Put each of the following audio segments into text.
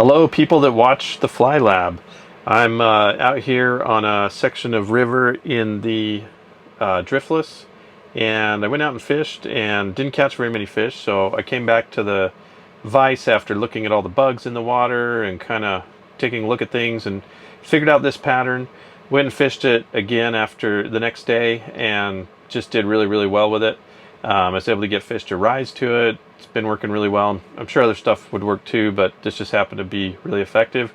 Hello, people that watch the Fly Lab. I'm out here on a section of river in the driftless, and I went out and fished and didn't catch very many fish, so I came back to the vise after looking at all the bugs in the water and kind of taking a look at things and figured out this pattern. Went and fished it again after the next day and just did really, really well with it. I was able to get fish to rise to it. It's been working really well. I'm sure other stuff would work too, but this just happened to be really effective.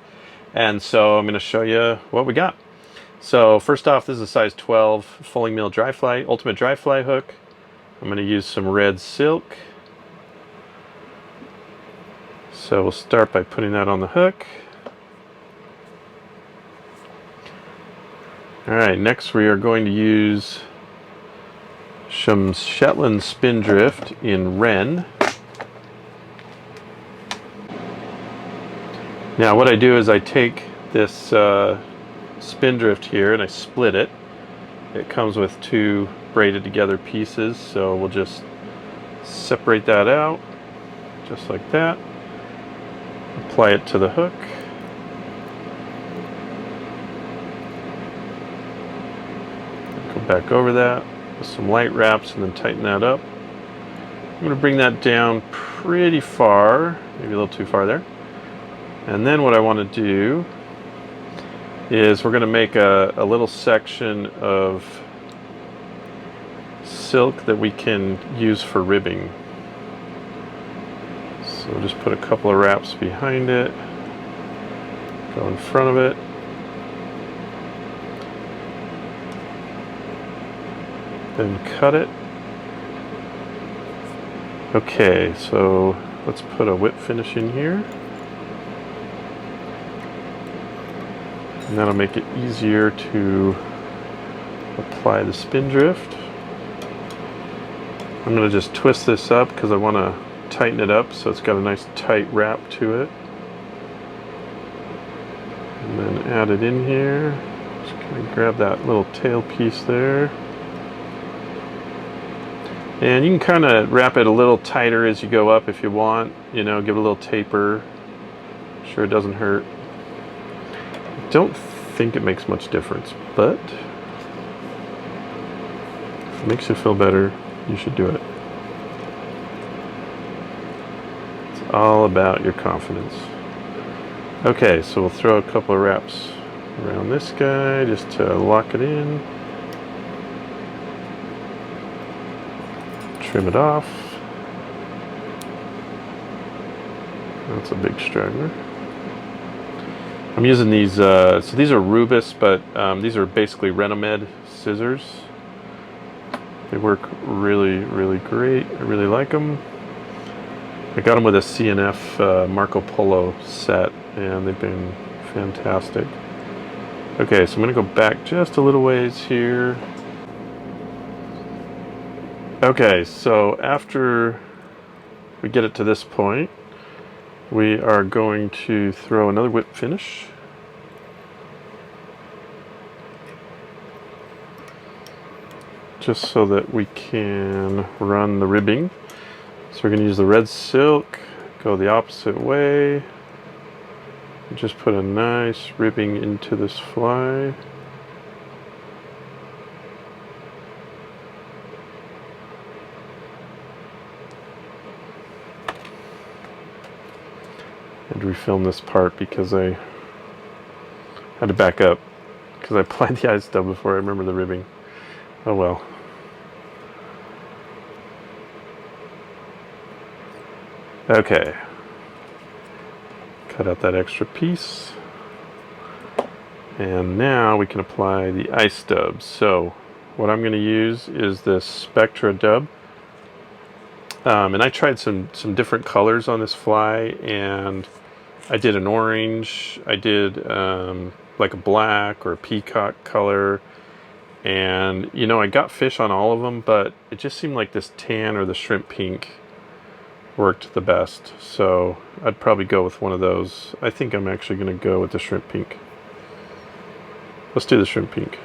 And so I'm going to show you what we got. So first off, this is a size 12 fulling meal dry fly, ultimate dry fly hook. I'm going to use some red silk. So we'll start by putting that on the hook. Alright, next we are going to use some Shetland Spindrift in Wren. Now what I do is I take this Spindrift here and I split it. It comes with two braided together pieces, so we'll just separate that out just like that. Apply it to the hook. Go back over that with some light wraps and then tighten that up. I'm going to bring that down pretty far, maybe a little too far there. And then what I want to do is we're going to make a little section of silk that we can use for ribbing. So we'll just put a couple of wraps behind it, go in front of it. Then cut it. Okay, so let's put a whip finish in here. And that'll make it easier to apply the Spindrift. I'm going to just twist this up because I want to tighten it up so it's got a nice tight wrap to it. And then add it in here. Just kind of grab that little tail piece there. And you can kind of wrap it a little tighter as you go up if you want. You know, give it a little taper. Sure it doesn't hurt. I don't think it makes much difference, but if it makes you feel better, you should do it. It's all about your confidence. Okay, so we'll throw a couple of wraps around this guy just to lock it in. Trim it off. That's a big straggler. I'm using these, so these are Rubus, but these are basically Renomed scissors. They work really, really great. I really like them. I got them with a CNF Marco Polo set, and they've been fantastic. Okay, so I'm going to go back just a little ways here. Okay, so after we get it to this point, we are going to throw another whip finish. Just so that we can run the ribbing. So we're going to use the red silk, go the opposite way, and just put a nice ribbing into this fly. And refilm this part because I had to back up because I applied the ice stub before I remember the ribbing. Oh well. Okay. Cut out that extra piece. And now we can apply the ice stubs. So what I'm going to use is this Spectra dub. And I tried some different colors on this fly, and I did an orange, I did like a black or a peacock color, and you know, I got fish on all of them, but it just seemed like this tan or the shrimp pink worked the best, so I'd probably go with one of those. I think I'm actually going to go with the shrimp pink. Let's do the shrimp pink.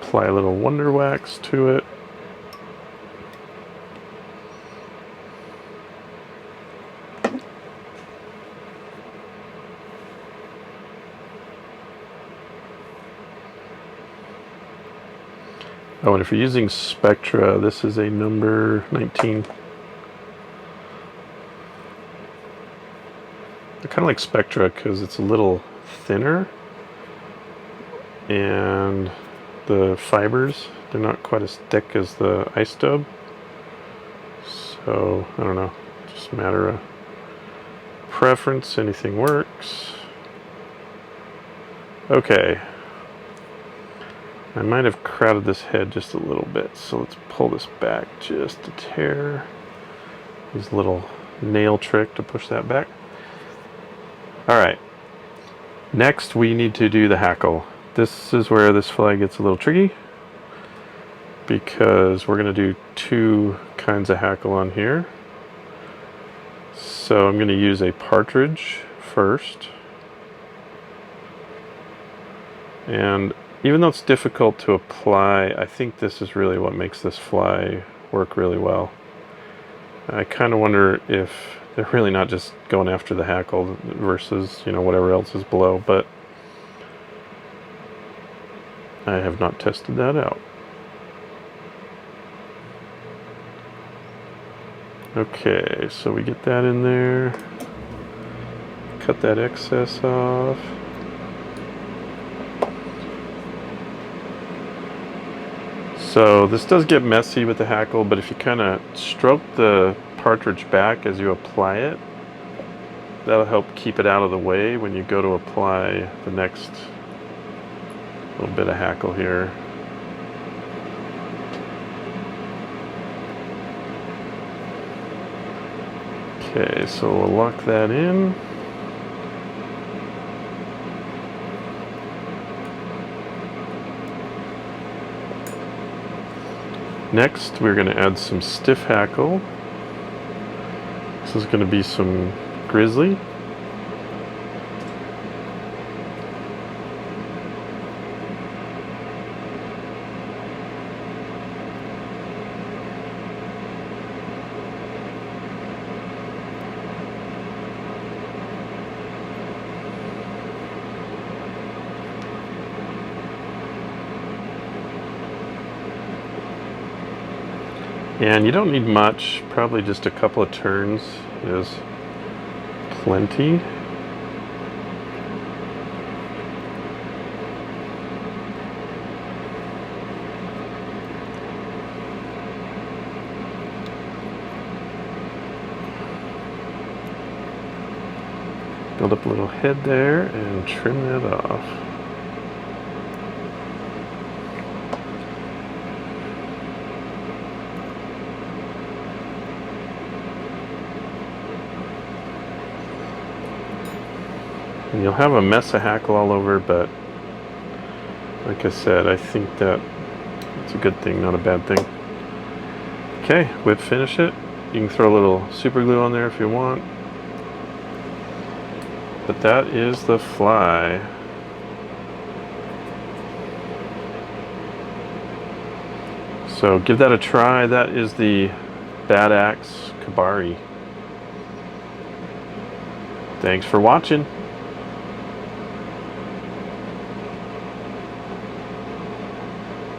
Apply a little Wonder Wax to it. Oh, and if you're using Spectra, this is a number 19. I kind of like Spectra because it's a little thinner, and the fibers, they're not quite as thick as the iStub. So, I don't know, just a matter of preference. Anything works. Okay. I might have crowded this head just a little bit, so let's pull this back just a tear. Use a little nail trick to push that back. Alright. Next we need to do the hackle. This is where this fly gets a little tricky, because we're going to do two kinds of hackle on here. So I'm going to use a partridge first. And even though it's difficult to apply, I think this is really what makes this fly work really well. I kind of wonder if they're really not just going after the hackle versus, you know, whatever else is below, but I have not tested that out. Okay, so we get that in there, cut that excess off. So this does get messy with the hackle, but if you kind of stroke the partridge back as you apply it, that'll help keep it out of the way when you go to apply the next little bit of hackle here. Okay, so we'll lock that in. Next, we're going to add some stiff hackle. This is going to be some grizzly. And you don't need much, probably just a couple of turns is plenty. Build up a little head there and trim that off. And you'll have a mess of hackle all over, but like I said, I think that it's a good thing, not a bad thing. Okay, whip finish it. You can throw a little super glue on there if you want. But that is the fly. So give that a try. That is the Axe Kebari. Thanks for watching.